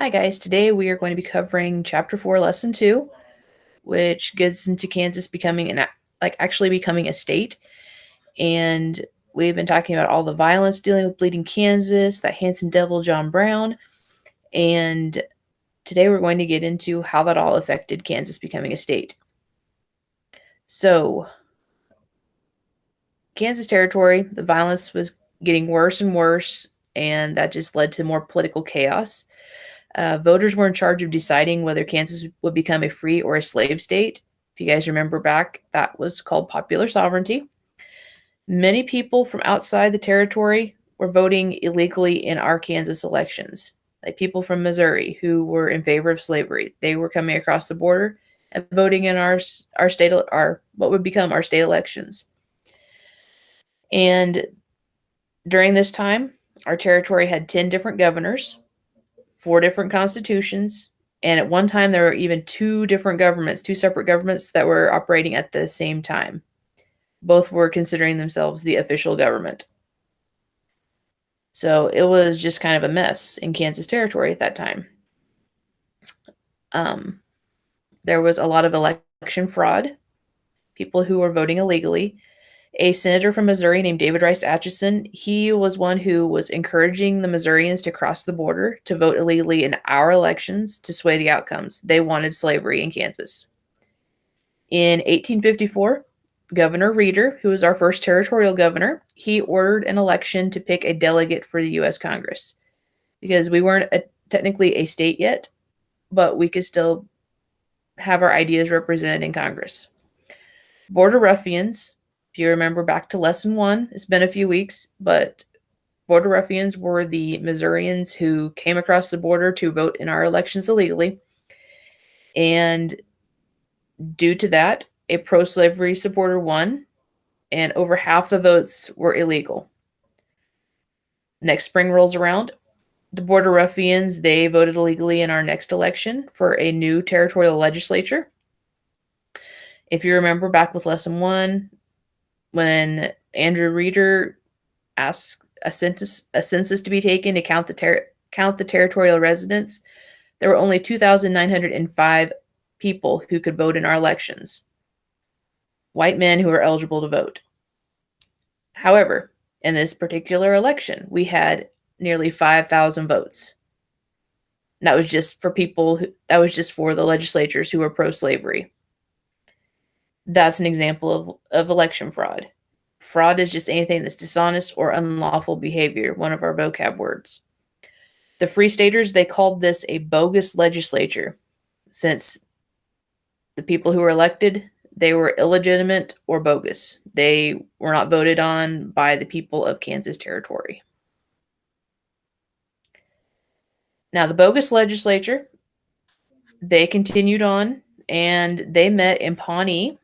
Hi guys, today we are going to be covering Chapter 4, Lesson 2, which gets into Kansas becoming actually becoming a state. And we've been talking about all the violence dealing with Bleeding Kansas, that handsome devil John Brown, and today we're going to get into how that all affected Kansas becoming a state. So, Kansas Territory, the violence was getting worse and worse, and that just led to more political chaos. Voters were in charge of deciding whether Kansas would become a free or a slave state. If you guys remember back, that was called popular sovereignty. Many people from outside the territory were voting illegally in our Kansas elections, like people from Missouri who were in favor of slavery. They were coming across the border and voting in our state, our what would become our state elections. And during this time, our territory had 10 different governors, 4 different constitutions, and at one time there were even two separate governments that were operating at the same time. Both were considering themselves the official government. So it was just kind of a mess in Kansas Territory at that time. Um, there was a lot of election fraud, people who were voting illegally. A senator from Missouri named David Rice Atchison, he was one who was encouraging the Missourians to cross the border to vote illegally in our elections to sway the outcomes. They wanted slavery in Kansas. In 1854, Governor Reeder, who was our first territorial governor, he ordered an election to pick a delegate for the U.S. Congress because we weren't technically a state yet, but we could still have our ideas represented in Congress. Border ruffians, if you remember back to lesson 1, it's been a few weeks, but border ruffians were the Missourians who came across the border to vote in our elections illegally. And due to that, a pro slavery supporter won, and over half the votes were illegal. Next spring rolls around. The border ruffians, they voted illegally in our next election for a new territorial legislature. If you remember back with lesson 1, when Andrew Reeder asked a census to be taken to count the territorial residents, there were only 2,905 people who could vote in our elections. White men who were eligible to vote. However, in this particular election, we had nearly 5,000 votes. And that was just for the legislatures who were pro-slavery. That's an example of election fraud. Fraud is just anything that's dishonest or unlawful behavior, one of our vocab words. The Free Staters, they called this a bogus legislature, since the people who were elected, they were illegitimate or bogus. They were not voted on by the people of Kansas Territory. Now, the bogus legislature, they continued on, and they met in Pawnee,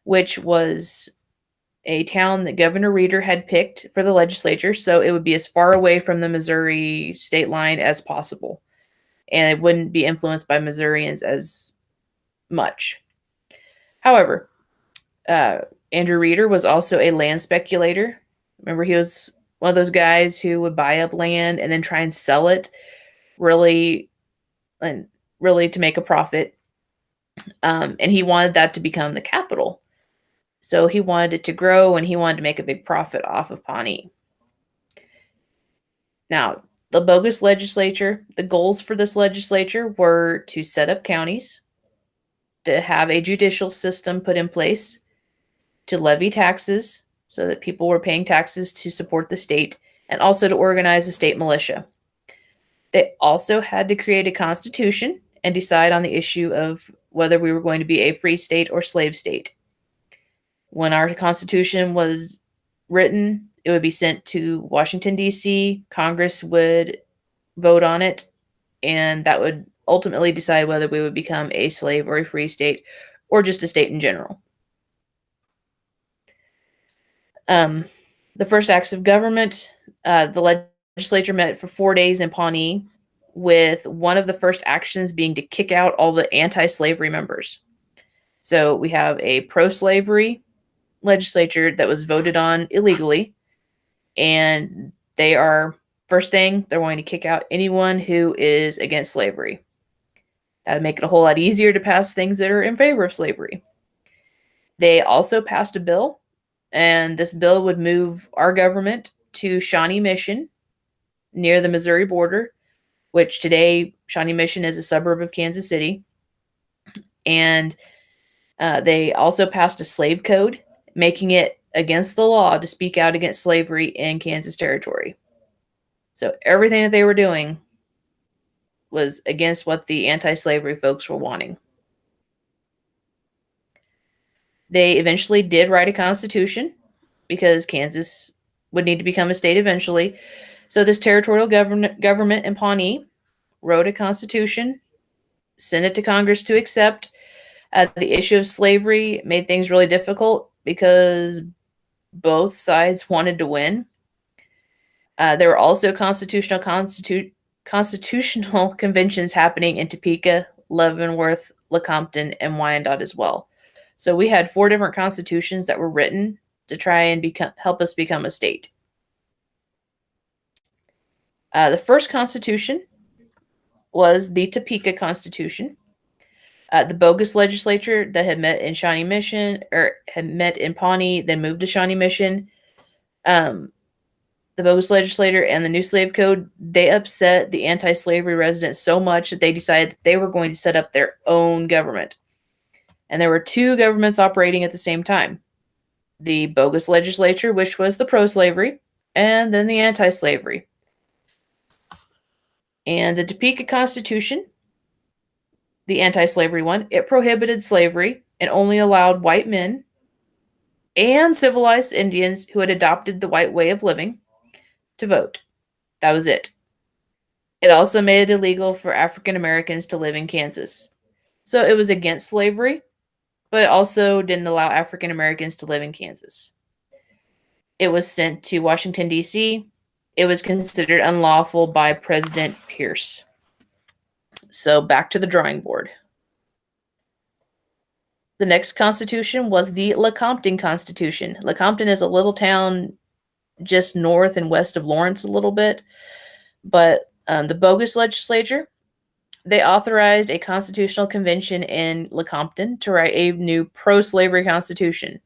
which was a town that Governor Reeder had picked for the legislature, so it would be as far away from the Missouri state line as possible, and it wouldn't be influenced by Missourians as much. However, Andrew Reeder was also a land speculator. Remember, he was one of those guys who would buy up land and then try and sell it really to make a profit. And he wanted that to become the capital. So he wanted it to grow and he wanted to make a big profit off of Pawnee. Now, the bogus legislature, the goals for this legislature were to set up counties, to have a judicial system put in place, to levy taxes so that people were paying taxes to support the state, and also to organize a state militia. They also had to create a constitution and decide on the issue of whether we were going to be a free state or slave state. When our constitution was written, it would be sent to Washington, D.C. Congress would vote on it, and that would ultimately decide whether we would become a slave or a free state or just a state in general. The first acts of government, the legislature met for 4 days in Pawnee, with one of the first actions being to kick out all the anti-slavery members. So we have a pro-slavery legislature that was voted on illegally, and they are First thing, they're wanting to kick out anyone who is against slavery. That would make it a whole lot easier to pass things that are in favor of slavery. They also passed a bill, and this bill would move our government to Shawnee Mission near the Missouri border, which today Shawnee Mission is a suburb of Kansas City. And they also passed a slave code, making it against the law to speak out against slavery in Kansas Territory. So everything that they were doing was against what the anti-slavery folks were wanting. They eventually did write a constitution because Kansas would need to become a state eventually. So this territorial government in Pawnee wrote a constitution, sent it to Congress to accept. The issue of slavery made things really difficult because both sides wanted to win. There were also constitutional conventions happening in Topeka, Leavenworth, Lecompton, and Wyandotte as well. So we had 4 different constitutions that were written to try and help us become a state. The first constitution was the Topeka Constitution. The bogus legislature that had met in Shawnee Mission, or had met in Pawnee, then moved to Shawnee Mission. The bogus legislator and the new slave code, they upset the anti-slavery residents so much that they decided that they were going to set up their own government. And there were 2 governments operating at the same time. The bogus legislature, which was the pro-slavery, and then the anti-slavery. And the Topeka Constitution, the anti-slavery one, it prohibited slavery and only allowed white men and civilized Indians who had adopted the white way of living to vote. That was it. It also made it illegal for African Americans to live in Kansas. So it was against slavery, but it also didn't allow African Americans to live in Kansas. It was sent to Washington, D.C. It was considered unlawful by President Pierce. So back to the drawing board. The next constitution was the Lecompton Constitution. Lecompton is a little town just north and west of Lawrence a little bit. But the bogus legislature, they authorized a constitutional convention in Lecompton to write a new pro-slavery constitution.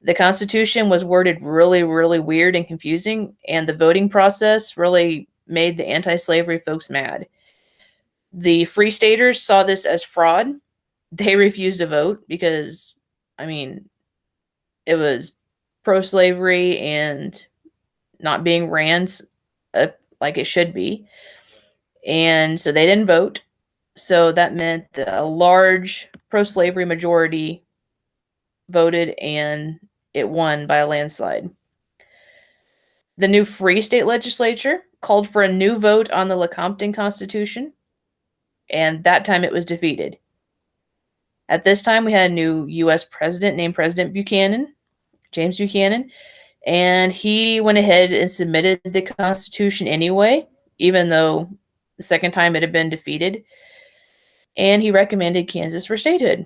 The constitution was worded really, really weird and confusing, and the voting process really made the anti-slavery folks mad. The Free Staters saw this as fraud. They refused to vote because, it was pro-slavery and not being ran like it should be. And so they didn't vote. So that meant that a large pro-slavery majority voted, and it won by a landslide. The new Free State legislature called for a new vote on the Lecompton Constitution, and that time it was defeated. At this time, we had a new U.S. president named President Buchanan, James Buchanan, and he went ahead and submitted the Constitution anyway, even though the second time it had been defeated, and he recommended Kansas for statehood.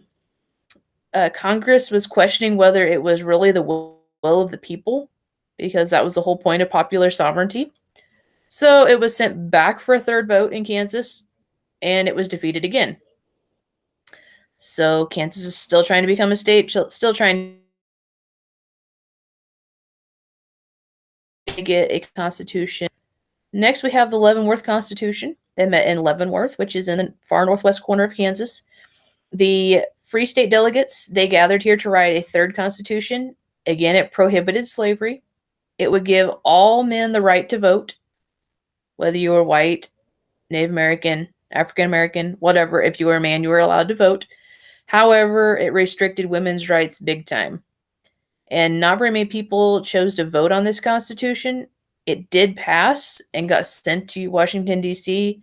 Congress was questioning whether it was really the will of the people, because that was the whole point of popular sovereignty. So it was sent back for a third vote in Kansas, and it was defeated again. So Kansas is still trying to become a state, still trying to get a constitution. Next, we have the Leavenworth Constitution. They met in Leavenworth, which is in the far northwest corner of Kansas. The Free State delegates, they gathered here to write a third constitution. Again, it prohibited slavery. It would give all men the right to vote, whether you were white, Native American, African American, whatever. If you were a man, you were allowed to vote. However, it restricted women's rights big time. And not very many people chose to vote on this constitution. It did pass and got sent to Washington, D.C.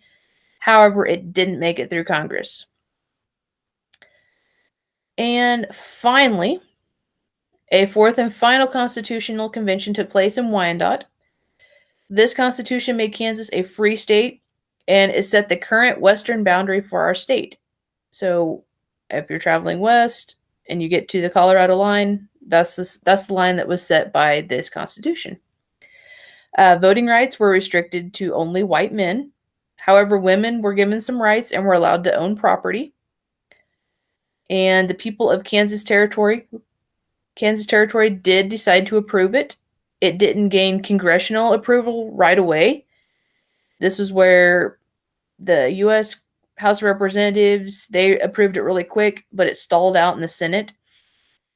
However, it didn't make it through Congress. And finally, a fourth and final constitutional convention took place in Wyandotte. This constitution made Kansas a free state, and it set the current western boundary for our state. So if you're traveling west and you get to the Colorado line, that's the line that was set by this constitution. Voting rights were restricted to only white men. However, women were given some rights and were allowed to own property. And the people of Kansas Territory did decide to approve it. It didn't gain congressional approval right away. This was where the U.S. House of Representatives, they approved it really quick, but it stalled out in the Senate.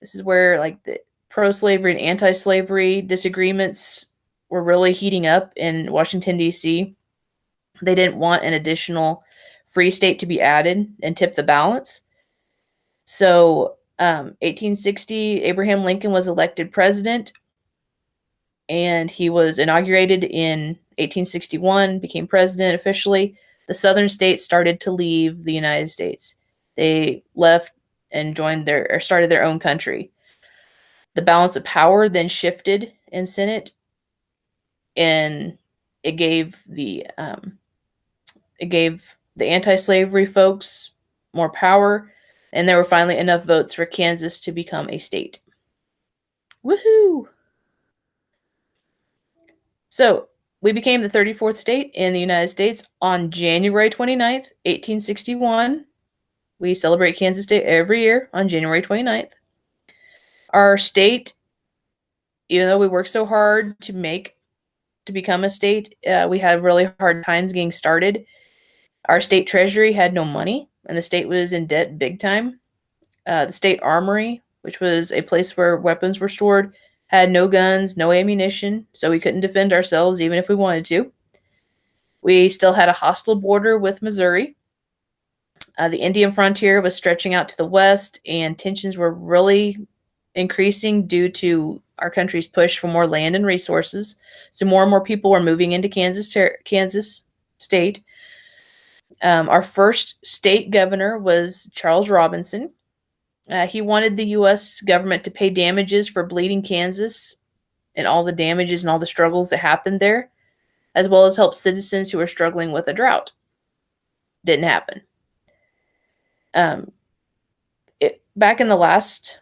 This is where like the pro-slavery and anti-slavery disagreements were really heating up in Washington, D.C. They didn't want an additional free state to be added and tip the balance. So 1860, Abraham Lincoln was elected president, and he was inaugurated in 1861, became president officially. The southern states started to leave the United States. They left and started their own country. The balance of power then shifted in Senate, and it gave the anti-slavery folks more power, and there were finally enough votes for Kansas to become a state. Woohoo! So we became the 34th state in the United States on January 29th, 1861. We celebrate Kansas Day every year on January 29th. Our state, even though we worked so hard to become a state, we had really hard times getting started. Our state treasury had no money, and the state was in debt big time. The state armory, which was a place where weapons were stored, had no guns, no ammunition, so we couldn't defend ourselves even if we wanted to. We still had a hostile border with Missouri. The Indian frontier was stretching out to the west, and tensions were really increasing due to our country's push for more land and resources. So more and more people were moving into Kansas state. Our first state governor was Charles Robinson. He wanted the U.S. government to pay damages for bleeding Kansas and all the damages and all the struggles that happened there, as well as help citizens who were struggling with a drought. Didn't happen. Back in the last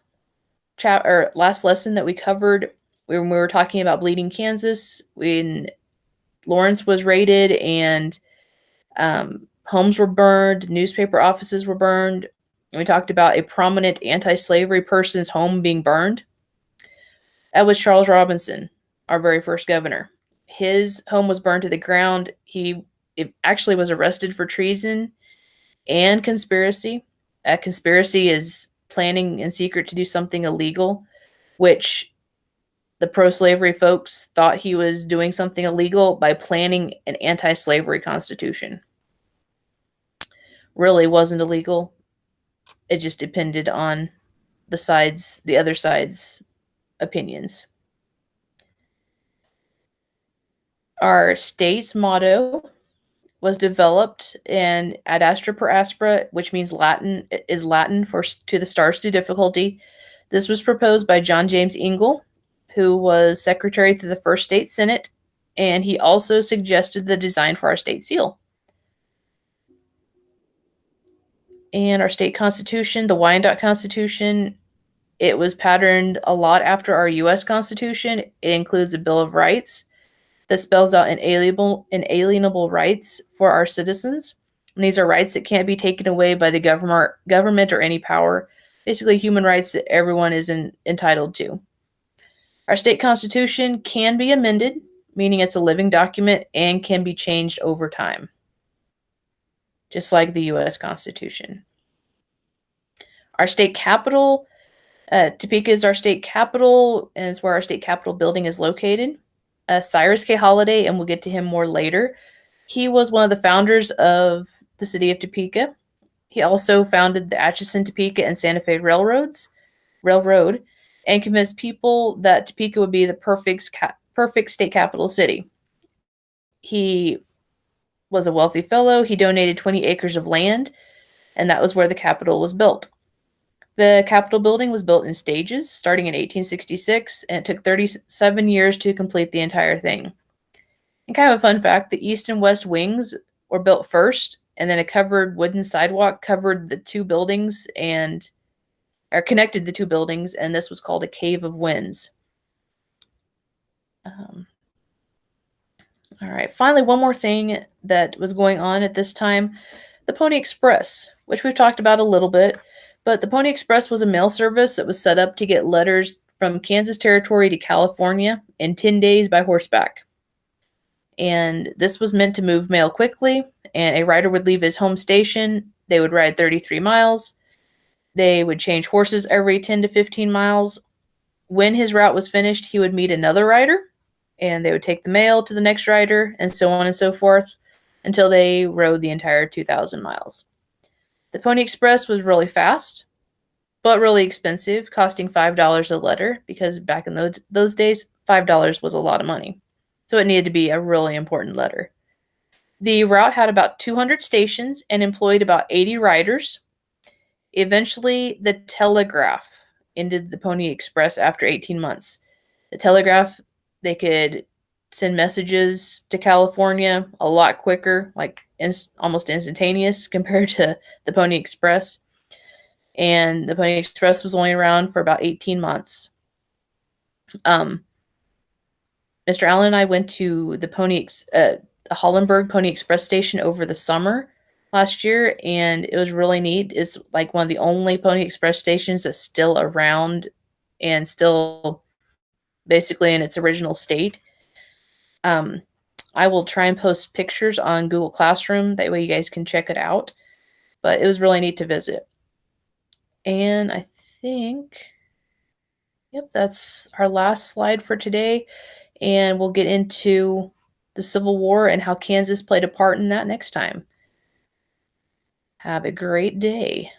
lesson that we covered, when we were talking about bleeding Kansas, when Lawrence was raided and homes were burned, newspaper offices were burned, and we talked about a prominent anti-slavery person's home being burned. That was Charles Robinson, our very first governor. His home was burned to the ground. He actually was arrested for treason and conspiracy. Conspiracy is planning in secret to do something illegal, which the pro-slavery folks thought he was doing something illegal by planning an anti-slavery constitution. Really wasn't illegal. It just depended on the other side's opinions. Our state's motto was developed in Ad Astra per Aspera, which means Latin for to the stars through difficulty. This was proposed by John James Ingle, who was secretary to the first state senate, and he also suggested the design for our state seal. And our state constitution, the Wyandotte Constitution, it was patterned a lot after our U.S. Constitution. It includes a Bill of Rights that spells out inalienable rights for our citizens. And these are rights that can't be taken away by the government or any power. Basically, human rights that everyone is entitled to. Our state constitution can be amended, meaning it's a living document and can be changed over time, just like the U.S. Constitution. Our state capital, Topeka is our state capital, and it's where our state capitol building is located. Cyrus K. Holliday, and we'll get to him more later. He was one of the founders of the city of Topeka. He also founded the Atchison, Topeka, and Santa Fe Railroad, and convinced people that Topeka would be the perfect state capital city. He was a wealthy fellow. He donated 20 acres of land, and that was where the Capitol was built. The Capitol building was built in stages, starting in 1866, and it took 37 years to complete the entire thing. And kind of a fun fact, the east and west wings were built first, and then a covered wooden sidewalk covered the two buildings or connected the two buildings, and this was called a Cave of Winds. All right, finally, one more thing that was going on at this time, the Pony Express, which we've talked about a little bit. But the Pony Express was a mail service that was set up to get letters from Kansas Territory to California in 10 days by horseback. And this was meant to move mail quickly, and a rider would leave his home station. They would ride 33 miles. They would change horses every 10 to 15 miles. When his route was finished, he would meet another rider, and they would take the mail to the next rider, and so on and so forth, until they rode the entire 2,000 miles. The Pony Express was really fast, but really expensive, costing $5 a letter, because back in those days, $5 was a lot of money. So it needed to be a really important letter. The route had about 200 stations and employed about 80 riders. Eventually, the telegraph ended the Pony Express after 18 months. The telegraph, they could send messages to California a lot quicker, like almost instantaneous compared to the Pony Express. And the Pony Express was only around for about 18 months. Mr. Allen and I went to the Hollenberg Pony Express station over the summer last year, and it was really neat. It's like one of the only Pony Express stations that's still around and still basically in its original state. I will try and post pictures on Google Classroom. That way you guys can check it out. But it was really neat to visit. And I think, yep, that's our last slide for today. And we'll get into the Civil War and how Kansas played a part in that next time. Have a great day.